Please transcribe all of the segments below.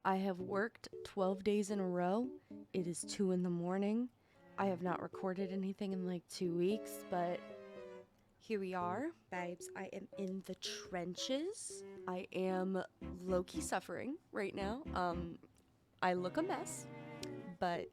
I have worked 12 days in a row. It is 2 in the morning. I have not recorded anything in like 2 weeks, but here we are, babes. I am in the trenches. I am low-key suffering right now. I look a mess, but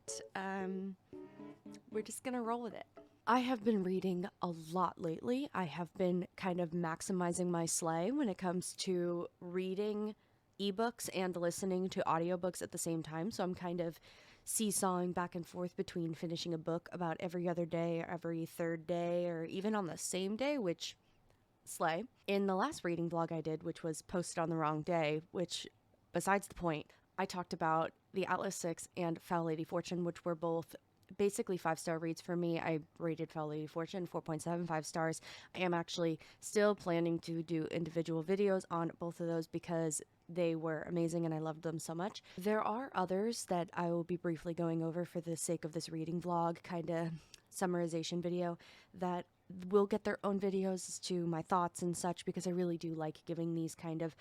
we're just gonna roll with it. I have been reading a lot lately. I have been kind of maximizing my sleigh when it comes to reading ebooks and listening to audiobooks at the same time. So I'm kind of seesawing back and forth between finishing a book about every other day or every third day or even on the same day, which slay. In the last reading vlog I did, which was posted on the wrong day, which besides the point, I talked about The Atlas Six and Foul Lady Fortune, which were both basically 5-star reads for me. I rated Foul Lady Fortune 4.75 stars. I am actually still planning to do individual videos on both of those because they were amazing and I loved them so much. There are others that I will be briefly going over for the sake of this reading vlog kind of summarization video that will get their own videos as to my thoughts and such, because I really do like giving these kind of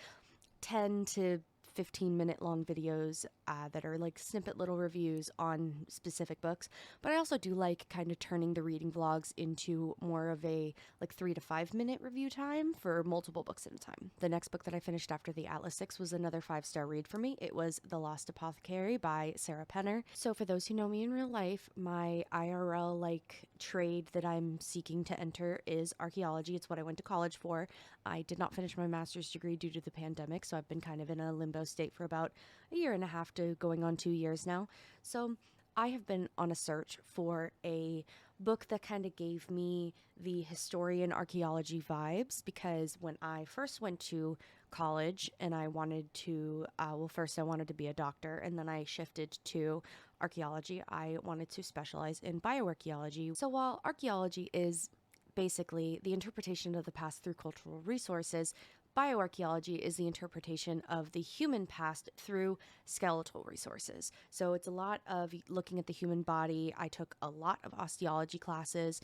10 to 15-minute long videos that are like snippet little reviews on specific books. But I also do like kind of turning the reading vlogs into more of a like 3 to 5 minute review time for multiple books at a time. The next book that I finished after the Atlas Six was another 5-star read for me. It was The Lost Apothecary by Sarah Penner. So for those who know me in real life, my IRL like trade that I'm seeking to enter is archaeology. It's what I went to college for. I did not finish my master's degree due to the pandemic, so I've been kind of in a limbo state for about a year and a half to going on 2 years now. So I have been on a search for a book that kind of gave me the historian archaeology vibes, because when I first went to college and I wanted to, first I wanted to be a doctor and then I shifted to archaeology. I wanted to specialize in bioarchaeology. So while archaeology is basically the interpretation of the past through cultural resources, bioarchaeology is the interpretation of the human past through skeletal resources. So it's a lot of looking at the human body. I took a lot of osteology classes.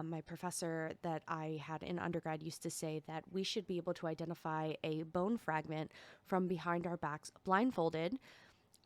My professor that I had in undergrad used to say that we should be able to identify a bone fragment from behind our backs blindfolded.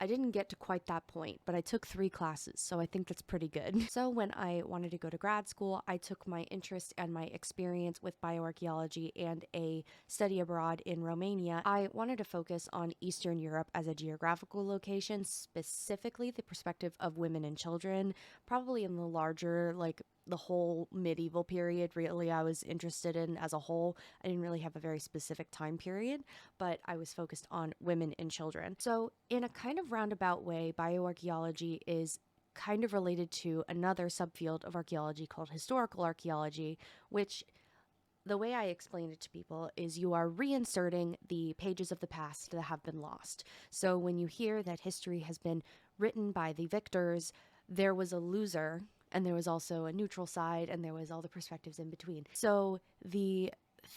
I didn't get to quite that point, but I took 3 classes, so I think that's pretty good. So when I wanted to go to grad school, I took my interest and my experience with bioarchaeology and a study abroad in Romania. I wanted to focus on Eastern Europe as a geographical location, specifically the perspective of women and children, probably in the larger, like, the whole medieval period really I was interested in as a whole. I didn't really have a very specific time period, but I was focused on women and children. So in a kind of roundabout way, bioarchaeology is kind of related to another subfield of archaeology called historical archaeology, which the way I explain it to people is you are reinserting the pages of the past that have been lost. So when you hear that history has been written by the victors, there was a loser and there was also a neutral side and there was all the perspectives in between. So the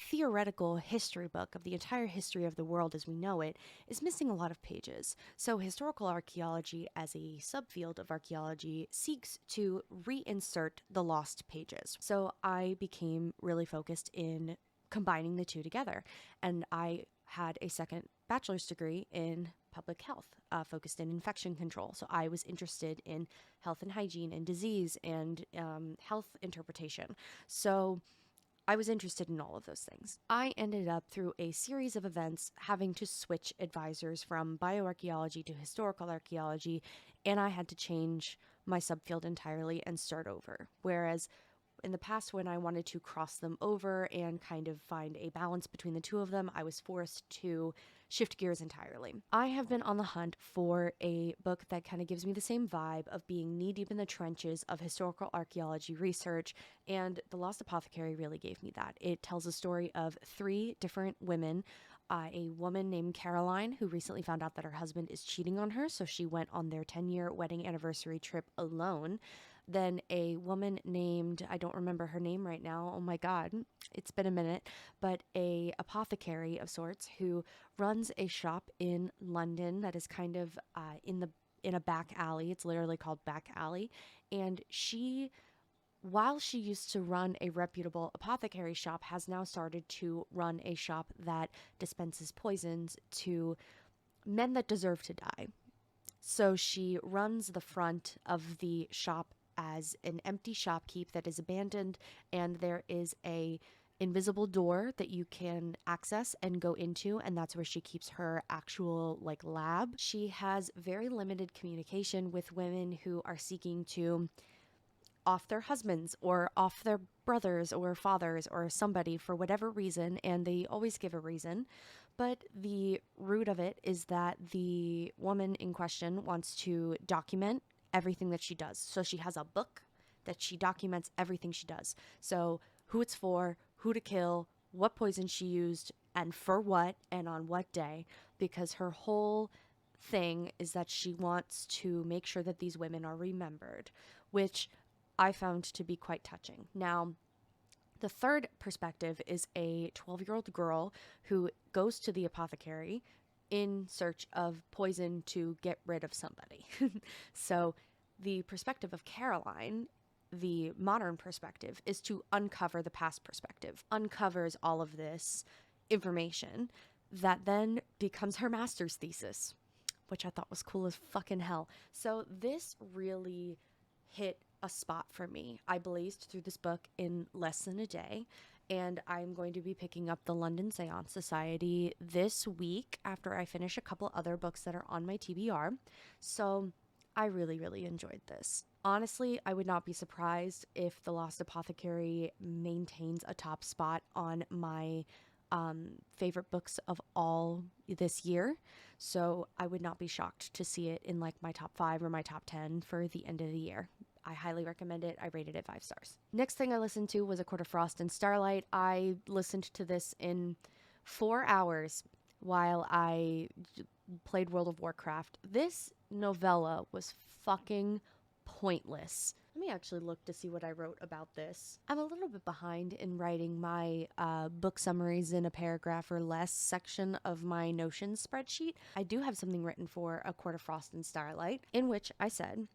theoretical history book of the entire history of the world as we know it is missing a lot of pages. So historical archaeology as a subfield of archaeology seeks to reinsert the lost pages. So I became really focused in combining the two together, and I had a second bachelor's degree in public health, focused in infection control. So I was interested in health and hygiene and disease and health interpretation. So I was interested in all of those things. I ended up through a series of events having to switch advisors from bioarchaeology to historical archaeology, and I had to change my subfield entirely and start over. Whereas in the past, when I wanted to cross them over and kind of find a balance between the two of them, I was forced to shift gears entirely. I have been on the hunt for a book that kind of gives me the same vibe of being knee deep in the trenches of historical archaeology research, and The Lost Apothecary really gave me that. It tells a story of 3 different women. A woman named Caroline, who recently found out that her husband is cheating on her, so she went on their 10-year wedding anniversary trip alone. Then a woman named, I don't remember her name right now, oh my god, it's been a minute, but a apothecary of sorts who runs a shop in London that is kind of in a back alley. It's literally called Back Alley, and she, while she used to run a reputable apothecary shop, has now started to run a shop that dispenses poisons to men that deserve to die. So she runs the front of the shop as an empty shopkeep that is abandoned, and there is a invisible door that you can access and go into, and that's where she keeps her actual like lab. She has very limited communication with women who are seeking to off their husbands or off their brothers or fathers or somebody for whatever reason, and they always give a reason. But the root of it is that the woman in question wants to document everything that she does. So she has a book that she documents everything she does. So who it's for, who to kill, what poison she used, and for what, and on what day, because her whole thing is that she wants to make sure that these women are remembered, which I found to be quite touching. Now, the third perspective is a 12-year-old girl who goes to the apothecary in search of poison to get rid of somebody. So, the perspective of Caroline, the modern perspective, is to uncover the past perspective, uncovers all of this information that then becomes her master's thesis, which I thought was cool as fucking hell. So, this really hit a spot for me. I blazed through this book in less than a day, and I'm going to be picking up the London Seance Society this week after I finish a couple other books that are on my TBR. So I really, really enjoyed this. Honestly, I would not be surprised if The Lost Apothecary maintains a top spot on my favorite books of all this year. So I would not be shocked to see it in like my top 5 or my top 10 for the end of the year. I highly recommend it. I rated it 5 stars. Next thing I listened to was A Court of Frost and Starlight. I listened to this in 4 hours while I played World of Warcraft. This novella was fucking pointless. Let me actually look to see what I wrote about this. I'm a little bit behind in writing my book summaries in a paragraph or less section of my Notion spreadsheet. I do have something written for A Court of Frost and Starlight, in which I said,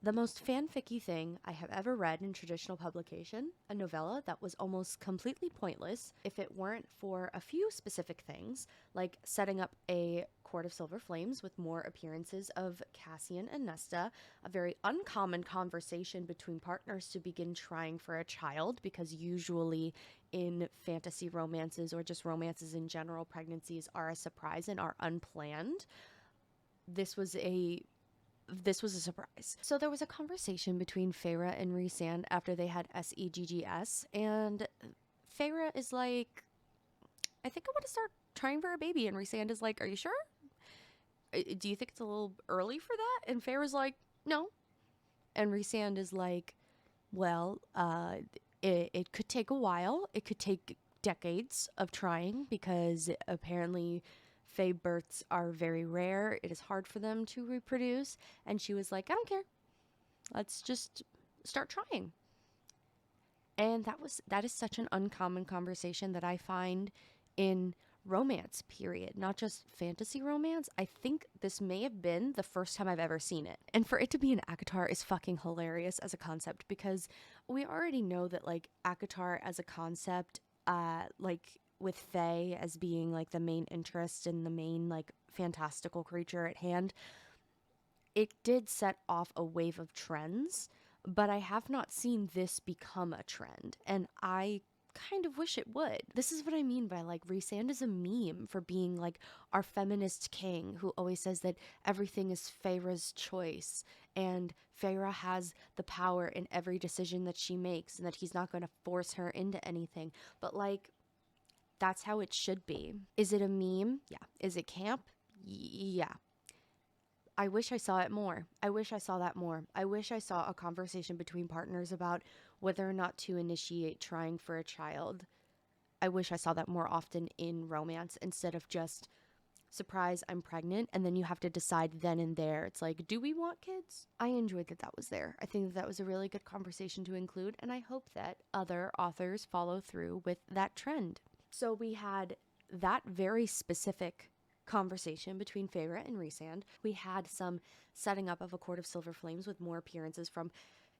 the most fanficky thing I have ever read in traditional publication, a novella that was almost completely pointless if it weren't for a few specific things, like setting up a court of silver flames with more appearances of Cassian and Nesta, a very uncommon conversation between partners to begin trying for a child, because usually in fantasy romances or just romances in general, pregnancies are a surprise and are unplanned. This was a surprise. So there was a conversation between Feyre and Rhysand after they had SEGGS, and Feyre is like, I think I want to start trying for a baby, and Rhysand is like, are you sure? Do you think it's a little early for that? And Feyre's like, no. And Rhysand is like, well, it could take a while. It could take decades of trying, because apparently Fae births are very rare. It is hard for them to reproduce. And she was like, I don't care. Let's just start trying. And that is such an uncommon conversation that I find in romance, period. Not just fantasy romance. I think this may have been the first time I've ever seen it. And for it to be an ACOTAR is fucking hilarious as a concept, because we already know that like ACOTAR as a concept, like with Fae as being like the main interest and the main like fantastical creature at hand, it did set off a wave of trends, but I have not seen this become a trend, and I kind of wish it would. This is what I mean by like Rhysand is a meme for being like our feminist king who always says that everything is Feyre's choice and Feyre has the power in every decision that she makes and that he's not going to force her into anything. But like, that's how it should be. Is it a meme? Yeah. Is it camp? Yeah. I wish I saw it more. I wish I saw that more. I wish I saw a conversation between partners about whether or not to initiate trying for a child. I wish I saw that more often in romance instead of just, surprise, I'm pregnant, and then you have to decide then and there. It's like, do we want kids? I enjoyed that was there. I think that was a really good conversation to include, and I hope that other authors follow through with that trend. So we had that very specific conversation between Feyre and Rhysand. We had some setting up of a court of silver flames with more appearances from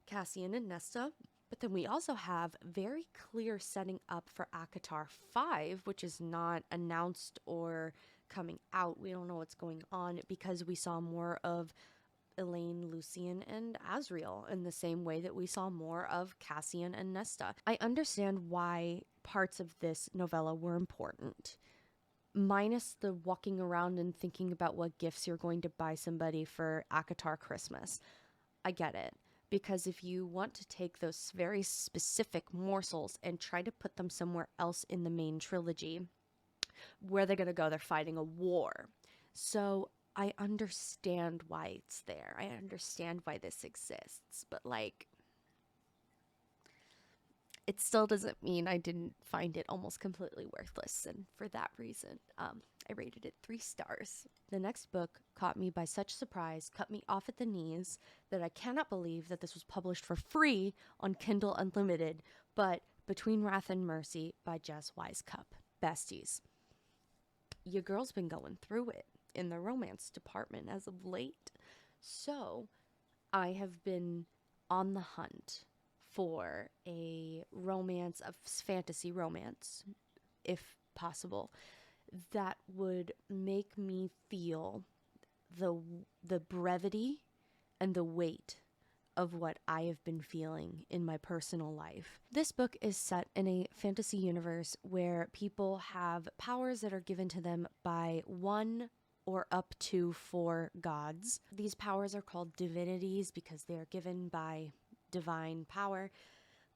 Cassian and Nesta. But then we also have very clear setting up for ACOTAR 5, which is not announced or coming out. We don't know what's going on because we saw more of Elaine, Lucian, and Azriel in the same way that we saw more of Cassian and Nesta. I understand why parts of this novella were important, minus the walking around and thinking about what gifts you're going to buy somebody for ACOTAR Christmas. I get it. Because if you want to take those very specific morsels and try to put them somewhere else in the main trilogy, where they're going to go, they're fighting a war. So I understand why it's there. I understand why this exists. But, like, it still doesn't mean I didn't find it almost completely worthless. And for that reason, I rated it 3 stars. The next book caught me by such surprise, cut me off at the knees, that I cannot believe that this was published for free on Kindle Unlimited, but Between Wrath and Mercy by Jess Wisecup. Besties, your girl's been going through it in the romance department as of late. So I have been on the hunt for a romance, a fantasy romance, if possible, that would make me feel the brevity and the weight of what I have been feeling in my personal life. This book is set in a fantasy universe where people have powers that are given to them by one or up to 4 gods. These powers are called divinities because they are given by divine power.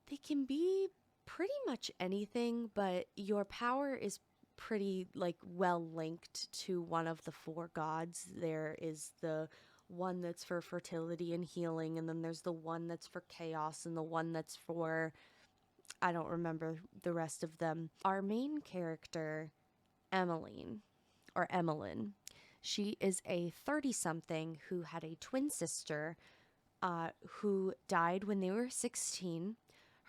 They can be pretty much anything, but your power is pretty well linked to one of the 4 gods. There is the one that's for fertility and healing, and then there's the one that's for chaos, and the one that's for, I don't remember the rest of them. Our main character, Emmeline, or Emmeline, she is a 30-something who had a twin sister who died when they were 16.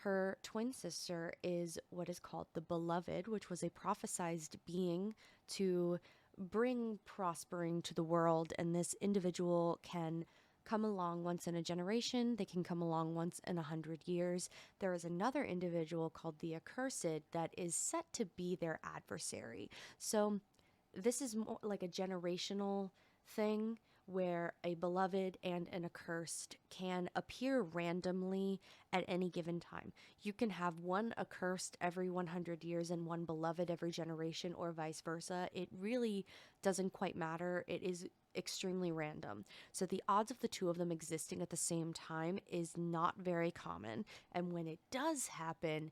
Her twin sister is what is called the Beloved, which was a prophesized being to bring prospering to the world, and this individual can come along once in a generation. They can come along once in 100 years. There is another individual called the Accursed that is set to be their adversary. So this is more like a generational thing where a beloved and an accursed can appear randomly at any given time. You can have one accursed every 100 years and one beloved every generation, or vice versa. It really doesn't quite matter. It is extremely random. So the odds of the 2 of them existing at the same time is not very common. And when it does happen,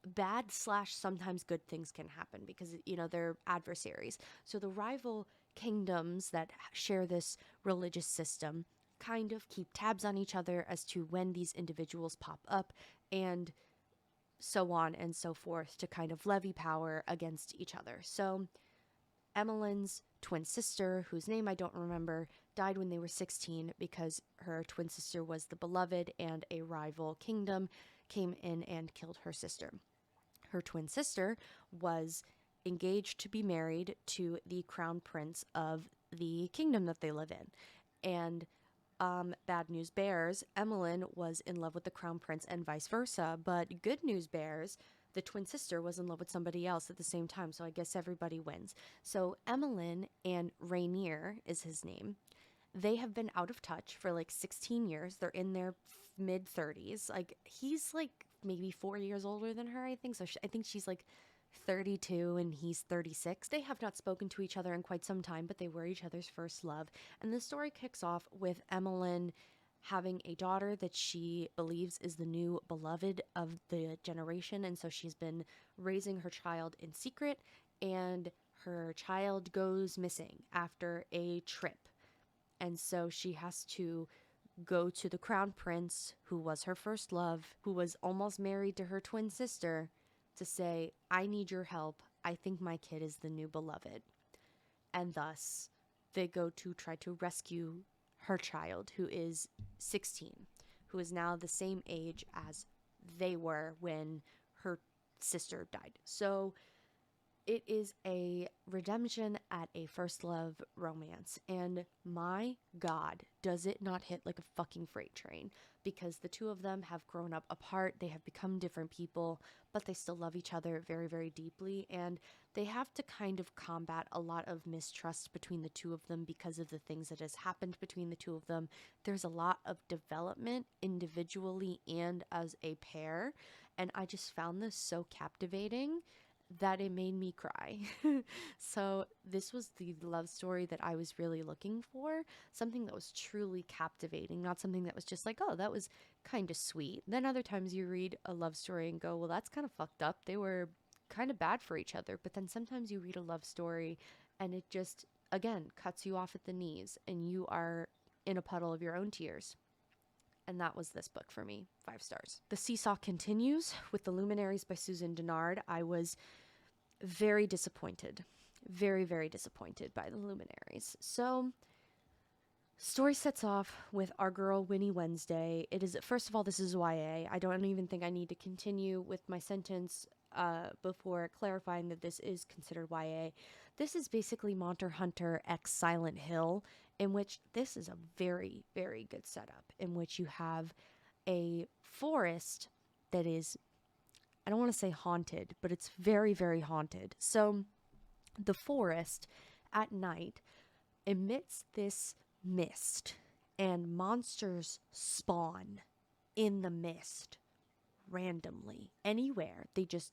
bad / sometimes good things can happen because, they're adversaries. So the rival kingdoms that share this religious system kind of keep tabs on each other as to when these individuals pop up, and so on and so forth, to kind of levy power against each other. So Emmeline's twin sister, whose name I don't remember, died when they were 16 because her twin sister was the Beloved, and a rival kingdom came in and killed her sister. Her twin sister was engaged to be married to the crown prince of the kingdom that they live in. And bad news bears, Emmeline was in love with the crown prince and vice versa. But good news bears, the twin sister was in love with somebody else at the same time. So I guess everybody wins. So Emmeline and Rainier is his name. They have been out of touch for 16 years. They're in their mid 30s. He's maybe 4 years older than her, I think. So I think she's 32 and he's 36. They have not spoken to each other in quite some time, but they were each other's first love. And the story kicks off with Emmeline having a daughter that she believes is the new beloved of the generation. And so she's been raising her child in secret, and her child goes missing after a trip. And so she has to go to the crown prince, who was her first love, who was almost married to her twin sister, to say, I need your help. I think my kid is the new beloved. And thus, they go to try to rescue her child, who is 16, who is now the same age as they were when her sister died. So It is a redemption at a first love romance. And my God, does it not hit like a fucking freight train? Because the two of them have grown up apart, they have become different people, but they still love each other very, very deeply. And they have to kind of combat a lot of mistrust between the two of them because of the things that has happened between the two of them. There's a lot of development individually and as a pair. And I just found this so captivating that it made me cry. So, this was the love story that I was really looking for. Something that was truly captivating, not something that was just like, oh, that was kind of sweet. Then other times you read a love story and go, well, that's kind of fucked up. They were kind of bad for each other. But then sometimes you read a love story and it just, again, cuts you off at the knees and you are in a puddle of your own tears. And that was this book for me, 5 stars. The Seesaw continues with The Luminaries by Susan Dennard. I was very disappointed, very, very disappointed by The Luminaries. So, story sets off with our girl Winnie Wednesday. It is, first of all, this is YA. I don't even think I need to continue with my sentence before clarifying that this is considered YA. This is basically Monster Hunter X Silent Hill, in which this is a very, very good setup, in which you have a forest that is, I don't want to say haunted, but it's very, very haunted. So the forest at night emits this mist, and monsters spawn in the mist randomly. Anywhere. They just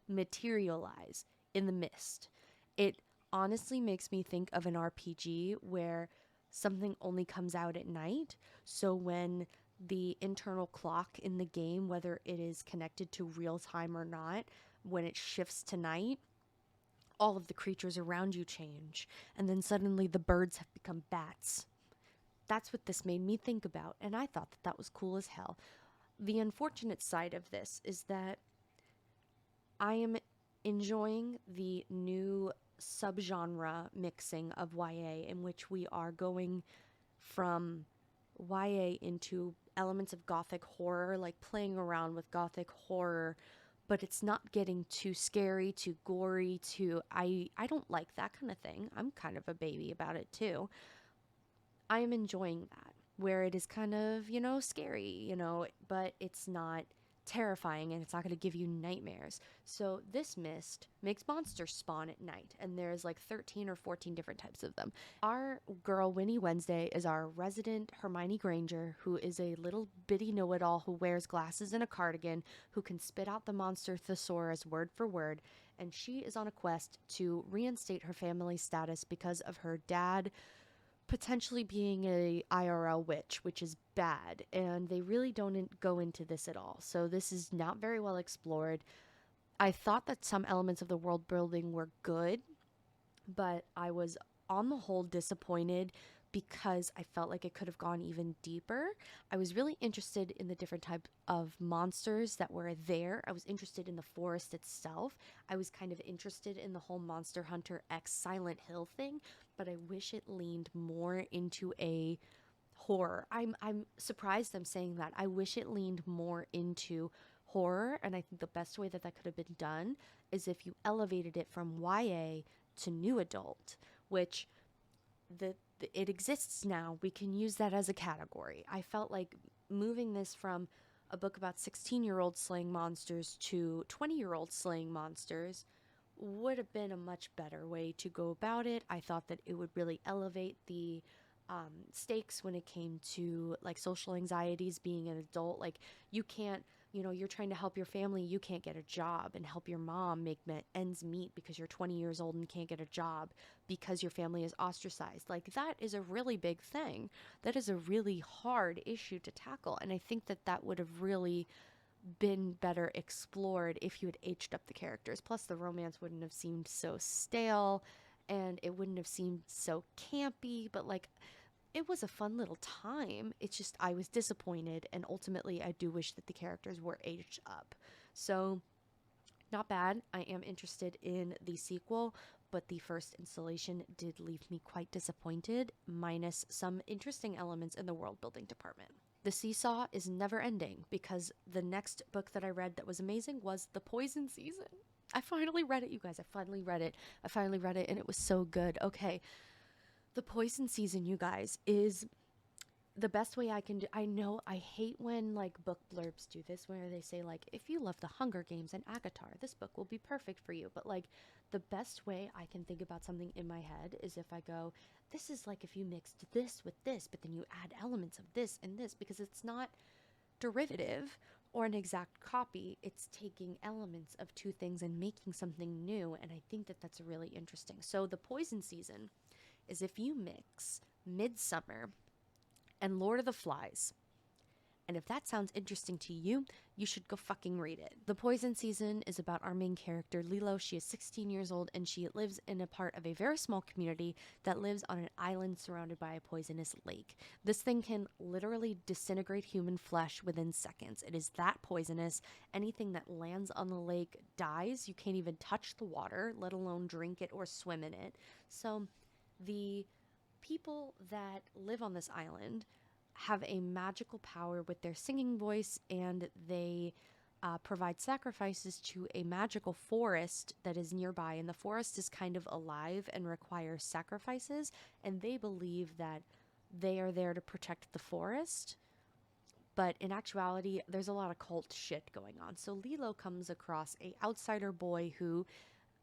materialize in the mist. It honestly makes me think of an RPG where something only comes out at night. So when the internal clock in the game, whether it is connected to real time or not, when it shifts to night, all of the creatures around you change. And then suddenly the birds have become bats. That's what this made me think about. And I thought that that was cool as hell. The unfortunate side of this is that I am enjoying the new subgenre mixing of YA, in which we are going from YA into elements of gothic horror, like playing around with gothic horror, but it's not getting too scary, too gory, I don't like that kind of thing. I'm kind of a baby about it too. I am enjoying that, where it is kind of, scary, but it's not terrifying and it's not going to give you nightmares. So this mist makes monsters spawn at night, and there's like 13 or 14 different types of them. Our girl Winnie Wednesday is our resident Hermione Granger, who is a little bitty know-it-all who wears glasses and a cardigan, who can spit out the monster thesaurus word for word, and she is on a quest to reinstate her family status because of her dad potentially being a IRL witch, which is bad, and they really don't go into this at all. So this is not very well explored. I thought that some elements of the world building were good, but I was on the whole disappointed because I felt like it could have gone even deeper. I was really interested in the different types of monsters that were there. I was interested in the forest itself. I was kind of interested in the whole Monster Hunter X Silent Hill thing, but I wish it leaned more into a horror. I'm surprised I'm saying that. I wish it leaned more into horror, and I think the best way that that could have been done is if you elevated it from YA to new adult, which it exists now. We can use that as a category. I felt like moving this from a book about 16-year-olds slaying monsters to 20-year-olds slaying monsters would have been a much better way to go about it. I thought that it would really elevate the stakes when it came to like social anxieties being an adult. Like, you can't, you're trying to help your family, you can't get a job and help your mom make ends meet because you're 20 years old and can't get a job because your family is ostracized. Like, that is a really big thing. That is a really hard issue to tackle, and I think that that would have really been better explored if you had aged up the characters. Plus, the romance wouldn't have seemed so stale and it wouldn't have seemed so campy, but like, it was a fun little time. It's just I was disappointed, and ultimately I do wish that the characters were aged up. So, not bad. I am interested in the sequel, but the first installation did leave me quite disappointed, minus some interesting elements in the world building department. The seesaw is never ending because the next book that I read that was amazing was The Poison Season. I finally read it, you guys. I finally read it. And it was so good. Okay. The poison season, you guys, is the best way I can do. I know I hate when like book blurbs do this, where they say like, if you love the Hunger Games and Agatar, this book will be perfect for you. But like, the best way I can think about something in my head is if I go, this is like if you mixed this with this, but then you add elements of this and this, because it's not derivative or an exact copy. It's taking elements of two things and making something new. And I think that that's really interesting. So the poison season is if you mix Midsummer and Lord of the Flies. And if that sounds interesting to you, you should go fucking read it. The Poison Season is about our main character, Lilo. She is 16 years old and she lives in a part of a very small community that lives on an island surrounded by a poisonous lake. This thing can literally disintegrate human flesh within seconds. It is that poisonous. Anything that lands on the lake dies. You can't even touch the water, let alone drink it or swim in it. So the people that live on this island have a magical power with their singing voice, and they provide sacrifices to a magical forest that is nearby. And the forest is kind of alive and requires sacrifices, and they believe that they are there to protect the forest. But in actuality, there's a lot of cult shit going on. So Lilo comes across a outsider boy who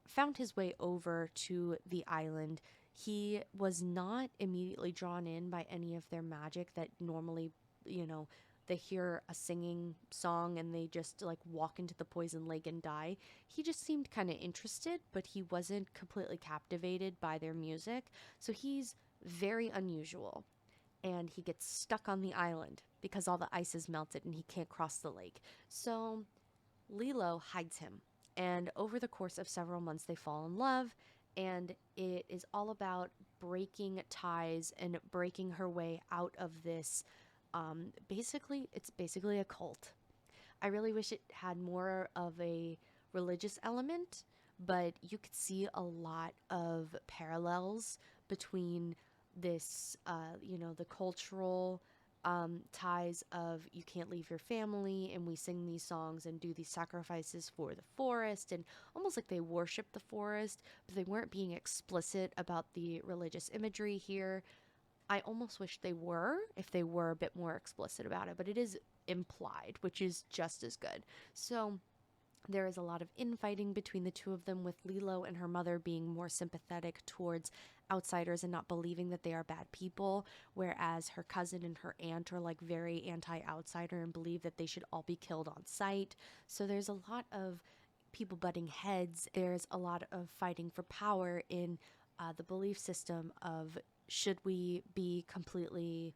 found his way over to the island. He was not immediately drawn in by any of their magic that normally, they hear a singing song and they just like walk into the poison lake and die. He just seemed kind of interested, but he wasn't completely captivated by their music. So he's very unusual. And he gets stuck on the island because all the ice is melted and he can't cross the lake. So Lilo hides him. And over the course of several months, they fall in love. And it is all about breaking ties and breaking her way out of this. It's basically a cult. I really wish it had more of a religious element, but you could see a lot of parallels between this, the cultural ties of you can't leave your family, and we sing these songs and do these sacrifices for the forest, and almost like they worship the forest, but they weren't being explicit about the religious imagery here. I almost wish they were, if they were a bit more explicit about it, but it is implied, which is just as good. So there is a lot of infighting between the two of them, with Lilo and her mother being more sympathetic towards outsiders and not believing that they are bad people, whereas her cousin and her aunt are like very anti-outsider and believe that they should all be killed on sight. So there's a lot of people butting heads. There's a lot of fighting for power in the belief system of, should we be completely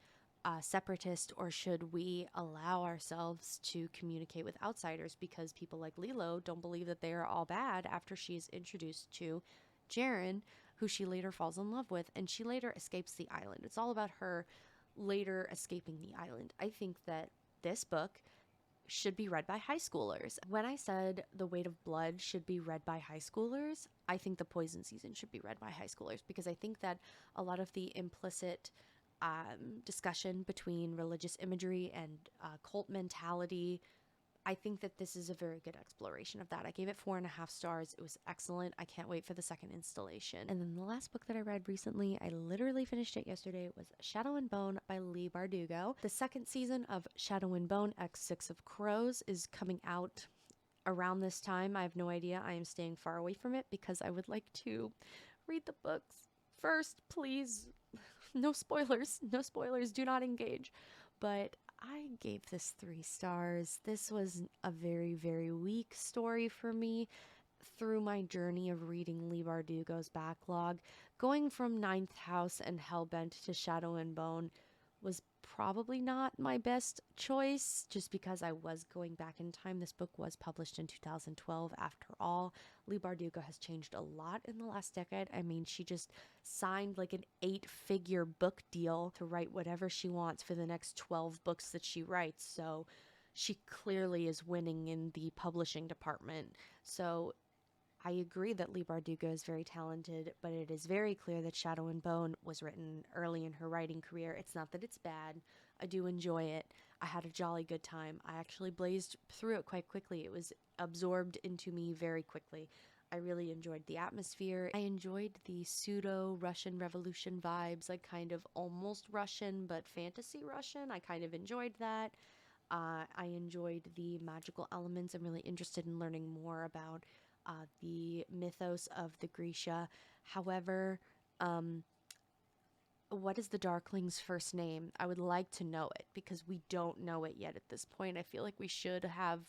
separatist, or should we allow ourselves to communicate with outsiders, because people like Lilo don't believe that they are all bad after she is introduced to Jaren, who she later falls in love with, and she later escapes the island. It's all about her later escaping the island. I think that this book should be read by high schoolers. When I said The Weight of Blood should be read by high schoolers, I think The Poison Season should be read by high schoolers, because I think that a lot of the implicit discussion between religious imagery and cult mentality, I think that this is a very good exploration of that. I gave it 4.5 stars. It was excellent. I can't wait for the second installation. And then the last book that I read recently, I literally finished it yesterday, was Shadow and Bone by Leigh Bardugo. The second season of Shadow and Bone X 6 of Crows is coming out around this time. I have no idea. I am staying far away from it because I would like to read the books first, please. No spoilers. No spoilers. Do not engage. But I gave this 3 stars. This was a very, very weak story for me through my journey of reading Leigh Bardugo's backlog. Going from Ninth House and Hellbent to Shadow and Bone was probably not my best choice, just because I was going back in time. This book was published in 2012 after all. Leigh Bardugo has changed a lot in the last decade. I mean, she just signed like an 8-figure book deal to write whatever she wants for the next 12 books that she writes. So she clearly is winning in the publishing department. So I agree that Leigh Bardugo is very talented, but it is very clear that Shadow and Bone was written early in her writing career. It's not that it's bad. I do enjoy it. I had a jolly good time. I actually blazed through it quite quickly. It was absorbed into me very quickly. I really enjoyed the atmosphere. I enjoyed the pseudo Russian Revolution vibes, like kind of almost Russian, but fantasy Russian. I kind of enjoyed that. I enjoyed the magical elements. I'm really interested in learning more about the mythos of the Grisha. However, what is the Darkling's first name? I would like to know it because we don't know it yet at this point. I feel like we should have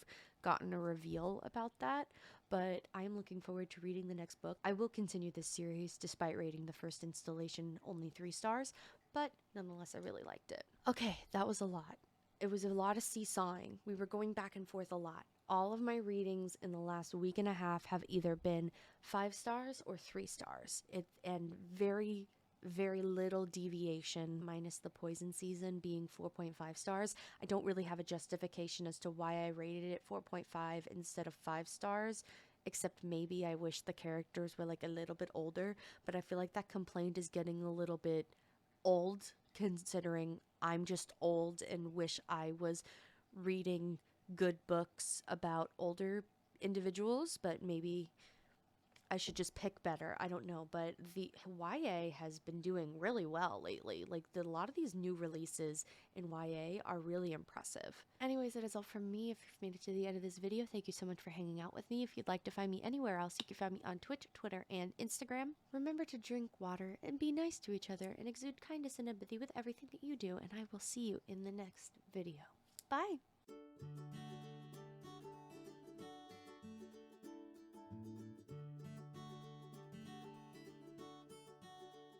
gotten a reveal about that, but I am looking forward to reading the next book. I will continue this series despite rating the first installation only 3 stars, but nonetheless, I really liked it. Okay, that was a lot. It was a lot of seesawing. We were going back and forth a lot. All of my readings in the last week and a half have either been 5 stars or 3 stars. And very little deviation, minus the poison season being 4.5 stars. I don't really have a justification as to why I rated it 4.5 instead of 5 stars, except maybe I wish the characters were like a little bit older, but I feel like that complaint is getting a little bit old, considering I'm just old and wish I was reading good books about older individuals, but maybe I should just pick better. I don't know, but the YA has been doing really well lately. Like, a lot of these new releases in YA are really impressive. Anyways, that is all from me. If you've made it to the end of this video, thank you so much for hanging out with me. If you'd like to find me anywhere else, you can find me on Twitch, Twitter, and Instagram. Remember to drink water and be nice to each other and exude kindness and empathy with everything that you do, and I will see you in the next video. Bye!